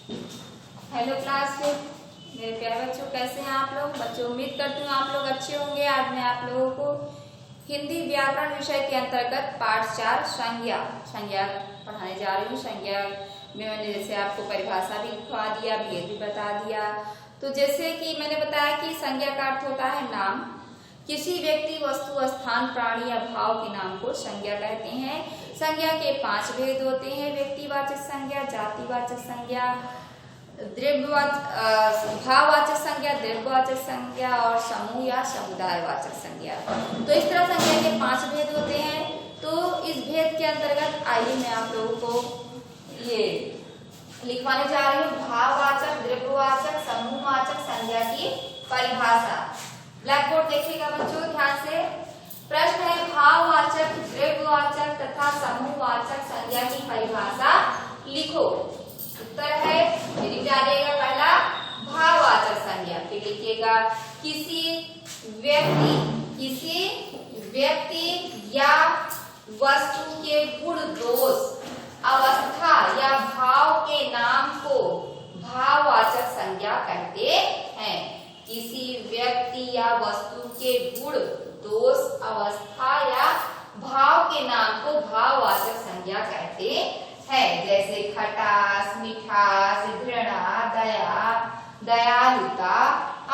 Hello class मेरे प्यारे बच्चों, कैसे हैं आप लोग? बच्चों, उम्मीद करती हूँ आप लोग अच्छे होंगे। आज मैं आप लोगों को हिंदी व्याकरण विषय के अंतर्गत पाठ 4 संज्ञा पढ़ाने जा रही हूँ। संज्ञा में मैंने जैसे आपको परिभाषा भी लिखवा दिया, भेद भी बता दिया। तो जैसे कि मैंने बताया कि संज्ञा का अर्थ होता है नाम। किसी व्यक्ति, वस्तु, स्थान, प्राणी या भाव के नाम को संज्ञा कहते हैं। संज्ञा के 5 भेद होते हैं: व्यक्तिवाचक संज्ञा, जातिवाचक संज्ञा, भाववाचक संज्ञा, द्रव्यवाचक संज्ञा और समूह या समुदायवाचक संज्ञा। तो इस तरह संज्ञा के 5 भेद होते हैं। तो इस भेद के अंतर्गत आइए मैं आप लोगों को ये लिखवाने जा रही हूँ भाववाचक, द्रव्यवाचक, समूहवाचक संज्ञा की परिभाषा। ब्लैक बोर्ड देखिएगा बच्चों ध्यान से। प्रश्न है भाववाचक, द्रव्यवाचक तथा समूहवाचक संज्ञा की परिभाषा लिखो। उत्तर है लिख जाइएगा पहला भाववाचक संज्ञा। फिर लिखिएगा किसी व्यक्ति या वस्तु के गुण, दोष, अवस्था या भाव के नाम को भाववाचक संज्ञा कहते हैं। किसी व्यक्ति या वस्तु के गुण, दोष, अवस्था या भाव के नाम को भाववाचक संज्ञा कहते हैं। जैसे खटास, मिठास, घृणा, दया, दयालुता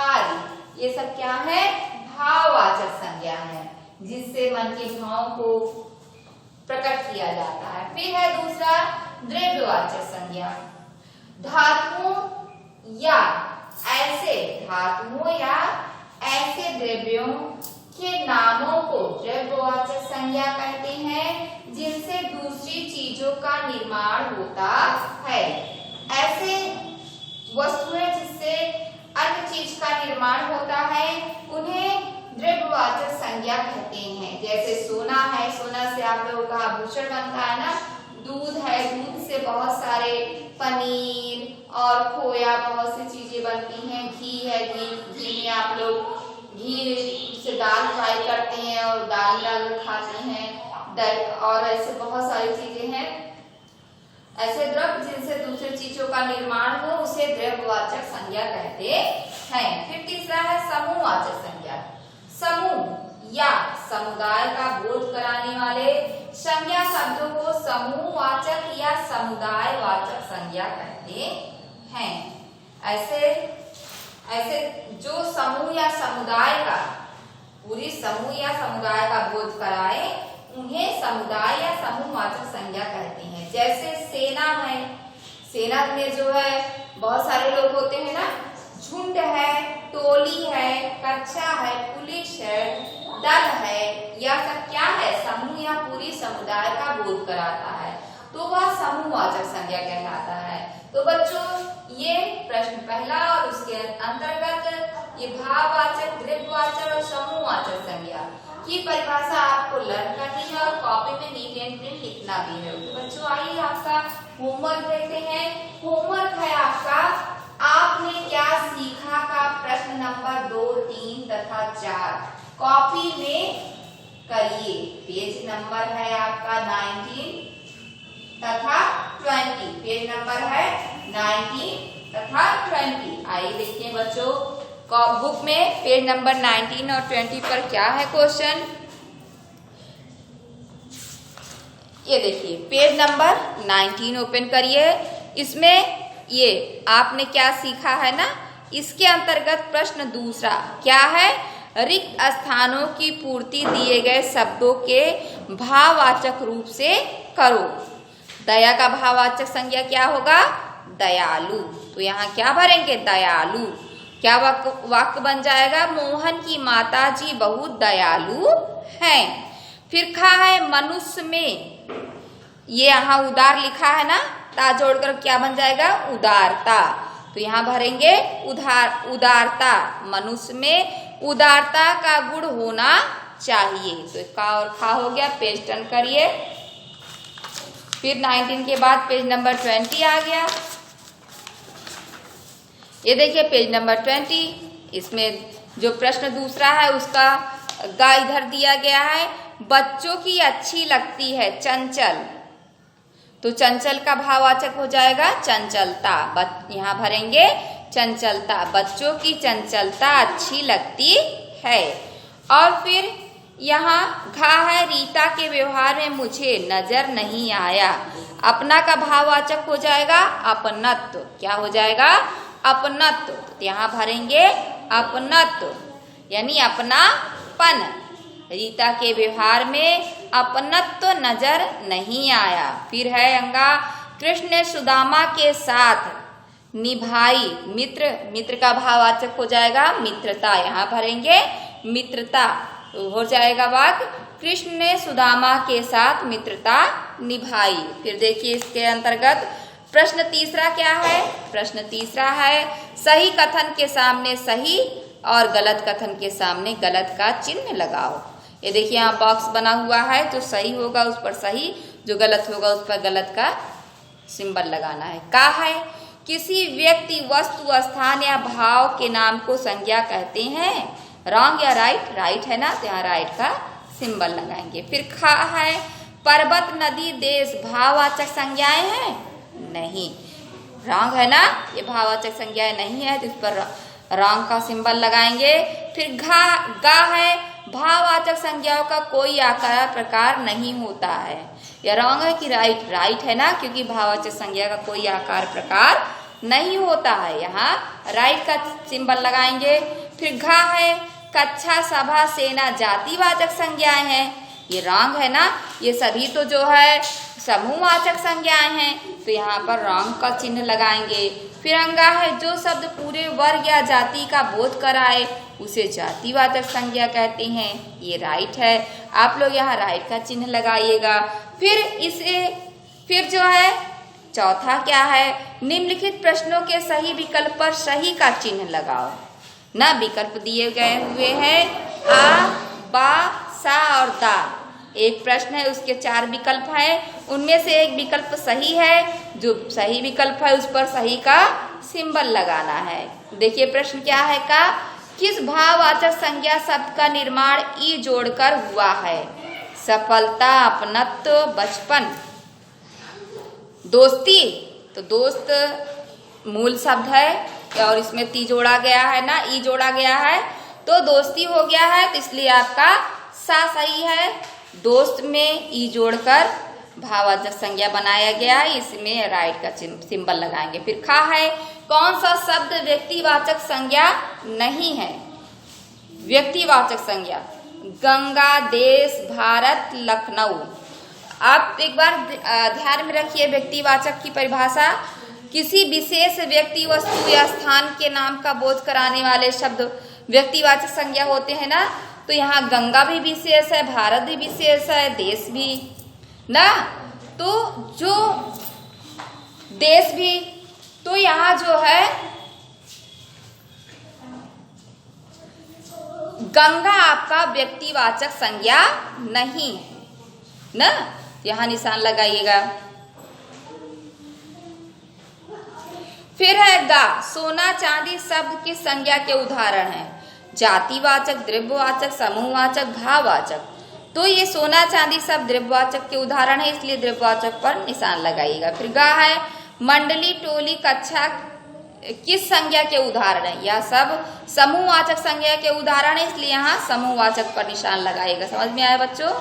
आदि। ये सब क्या है? भाववाचक संज्ञा है, जिससे मन के भाव को प्रकट किया जाता है। फिर है दूसरा द्रव्यवाचक संज्ञा। धातुओं या ऐसे द्रव्यों के नामों को द्रव्यवाचक संज्ञा कहते हैं, जिनसे दूसरी चीजों का निर्माण होता है। ऐसे वस्तुएं जिससे अन्य चीज का निर्माण होता है, उन्हें द्रव्यवाचक संज्ञा कहते हैं। जैसे सोना है, सोना से आप लोगों का आभूषण बनता है ना। दूध है, दूध से बहुत सारे पनीर और खोया, बहुत सी चीजें बनती हैं। घी है, घी में आप लोग घी से दाल फ्राई करते हैं और दाल डाल खाते हैं। और ऐसे बहुत सारी चीजें हैं, ऐसे द्रव्य जिनसे दूसरे चीजों का निर्माण हो, उसे द्रव्यवाचक संज्ञा कहते हैं। फिर तीसरा है समूहवाचक संज्ञा। समूह या समुदाय का बोध कराने वाले संज्ञा शब्दों को समूहवाचक या समुदायवाचक संज्ञा कहते हैं। ऐसे जो समूह या समुदाय का, पूरी समूह या समुदाय का बोध कराए, उन्हें समुदाय या समूहवाचक संज्ञा कहते हैं। जैसे सेना है, सेना में जो है बहुत सारे लोग होते हैं ना। झुंड है, टोली है, कक्षा है, पुलिस है, दल है, यह सब क्या है? समूह या पूरी समुदाय का बोध कराता है, तो वह समूहवाचक संज्ञा कहलाता है। तो बच्चों, ये प्रश्न पहला और उसके अंतर्गत ये भाववाचक, द्रव्यवाचक और समूहवाचक संज्ञा की परिभाषा आपको लर्न करनी है और कॉपी में नीट एंड क्लीन लिखना भी है। तो बच्चों, आइए आपका होमवर्क देखते हैं। होमवर्क है आपका आपने क्या सीखा का प्रश्न नंबर 2, 3 तथा 4 कॉपी में करिए। पेज नंबर है आपका 19 तथा 20। पेज नंबर है 19 तथा 20। आइए देखिए बच्चों, बुक में पेज नंबर 19 और 20 पर क्या है क्वेश्चन। ये देखिए पेज नंबर 19 ओपन करिए। इसमें ये आपने क्या सीखा है ना, इसके अंतर्गत प्रश्न दूसरा क्या है? रिक्त स्थानों की पूर्ति दिए गए शब्दों के भाववाचक रूप से करो। दया का भाववाचक संज्ञा क्या होगा? दयालु। तो यहाँ क्या भरेंगे? दयालु। क्या वाक्य बन जाएगा? मोहन की माताजी बहुत दयालु हैं। फिर खा है मनुष्य में, ये यहाँ उदार लिखा है ना, ता जोड़कर क्या बन जाएगा? उदारता। तो यहाँ भरेंगे उदारता। मनुष्य में उदारता का गुण होना चाहिए। तो का और खा हो गया। पेज टर्न करिए। फिर 19 के बाद पेज नंबर 20 आ गया। ये देखिए पेज नंबर 20। इसमें जो प्रश्न दूसरा है उसका गा इधर दिया गया है। बच्चों की अच्छी लगती है चंचल, तो चंचल का भाववाचक हो जाएगा चंचलता। यहाँ भरेंगे चंचलता, बच्चों की चंचलता अच्छी लगती है। और फिर यहाँ घा है, रीता के व्यवहार में मुझे नजर नहीं आया। अपना का भाववाचक हो जाएगा अपनत्व। क्या हो जाएगा? अपनत्व। तो यहाँ भरेंगे अपनत्व, यानी अपनापन। रीता के व्यवहार में अपनत्व नजर नहीं आया। फिर है अंगा, कृष्ण ने सुदामा के साथ निभाई मित्र। मित्र का भाववाचक हो जाएगा मित्रता। यहाँ भरेंगे मित्रता, हो जाएगा वाक्य कृष्ण ने सुदामा के साथ मित्रता निभाई। फिर देखिए इसके अंतर्गत प्रश्न तीसरा क्या है? प्रश्न तीसरा है सही कथन के सामने सही और गलत कथन के सामने गलत का चिन्ह लगाओ। ये देखिए यहाँ बॉक्स बना हुआ है, जो सही होगा उस पर सही, जो गलत होगा उस पर गलत का सिंबल लगाना है। का है किसी व्यक्ति, वस्तु, स्थान या भाव के नाम को संज्ञा कहते हैं। रॉन्ग या राइट? राइट है ना, तो यहाँ राइट का सिंबल लगाएंगे। फिर खा है पर्वत, नदी, देश भाववाचक संज्ञाएं हैं? नहीं, रॉन्ग है ना, ये भाववाचक संज्ञाएं नहीं है, तो इस पर रॉन्ग का सिंबल लगाएंगे। फिर गा है भाववाचक संज्ञाओं का कोई आकार प्रकार नहीं होता है। यह रॉन्ग है कि राइट? राइट है ना, क्योंकि भाववाचक संज्ञा का कोई आकार प्रकार नहीं होता है। यहाँ राइट का सिंबल लगाएंगे। फिर घा है कक्षा, सभा, सेना जातिवाचक संज्ञाएं हैं। ये रॉन्ग है ना, ये सभी तो जो है समूहवाचक संज्ञाएं हैं, तो यहाँ पर रॉन्ग का चिन्ह लगाएंगे। फिर अंगा है जो शब्द पूरे वर्ग या जाति का बोध कराए उसे जातिवाचक संज्ञा कहते हैं। ये राइट है, आप लोग यहाँ राइट का चिन्ह लगाइएगा। फिर जो है चौथा क्या है, निम्नलिखित प्रश्नों के सही विकल्प पर सही का चिन्ह लगाओ। ना विकल्प दिए गए हुए हैं आ, बा, सा और दा। एक प्रश्न है, उसके 4 विकल्प हैं, उनमें से एक विकल्प सही है। जो सही विकल्प है उस पर सही का सिंबल लगाना है। देखिए प्रश्न क्या है का, किस भाववाचक संज्ञा शब्द का निर्माण ई जोड़कर हुआ है? सफलता, अपनत्व, बचपन, दोस्ती। तो दोस्त मूल शब्द है और इसमें ती जोड़ा गया है ना, ई जोड़ा गया है, तो दोस्ती हो गया है, तो इसलिए आपका सा सही है। दोस्त में ई जोड़कर भाववाचक संज्ञा बनाया गया है, इसमें राइट का सिंबल लगाएंगे। फिर खा है कौन सा शब्द व्यक्तिवाचक संज्ञा नहीं है? व्यक्तिवाचक संज्ञा गंगा, देश, भारत, लखनऊ। आप एक बार ध्यान में रखिए व्यक्तिवाचक की परिभाषा, किसी विशेष व्यक्ति, वस्तु या स्थान के नाम का बोध कराने वाले शब्द व्यक्तिवाचक संज्ञा होते हैं ना। तो यहाँ गंगा भी विशेष है, भारत भी विशेष है, देश भी ना, तो जो देश भी, तो यहाँ जो है गंगा आपका व्यक्तिवाचक संज्ञा नहीं है ना, यहाँ निशान लगाइएगा। फिर है गा, सोना चांदी शब्द की संज्ञा के उदाहरण है? जातिवाचक, द्रव्यवाचक, समूहवाचक, भाववाचक। तो ये सोना चांदी शब्द द्रव्यवाचक के उदाहरण है, इसलिए द्रव्यवाचक पर निशान लगाइएगा। फिर गा है मंडली, टोली, कक्षा किस संज्ञा के उदाहरण है? यह सब समूहवाचक संज्ञा के उदाहरण है, इसलिए यहाँ समूहवाचक पर निशान लगाइएगा। समझ में आया बच्चों?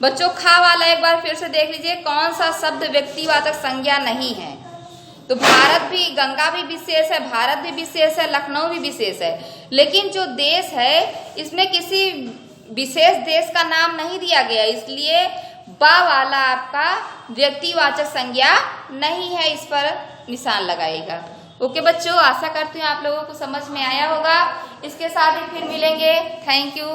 बच्चों खा वाला एक बार फिर से देख लीजिए, कौन सा शब्द व्यक्तिवाचक संज्ञा नहीं है? तो भारत भी, गंगा भी विशेष है, भारत भी विशेष है, लखनऊ भी विशेष है, लेकिन जो देश है इसमें किसी विशेष देश का नाम नहीं दिया गया, इसलिए बा वाला आपका व्यक्तिवाचक संज्ञा नहीं है, इस पर निशान लगाइएगा। ओके बच्चों, आशा करती हूँ आप लोगों को समझ में आया होगा। इसके साथ ही फिर मिलेंगे। Thank you.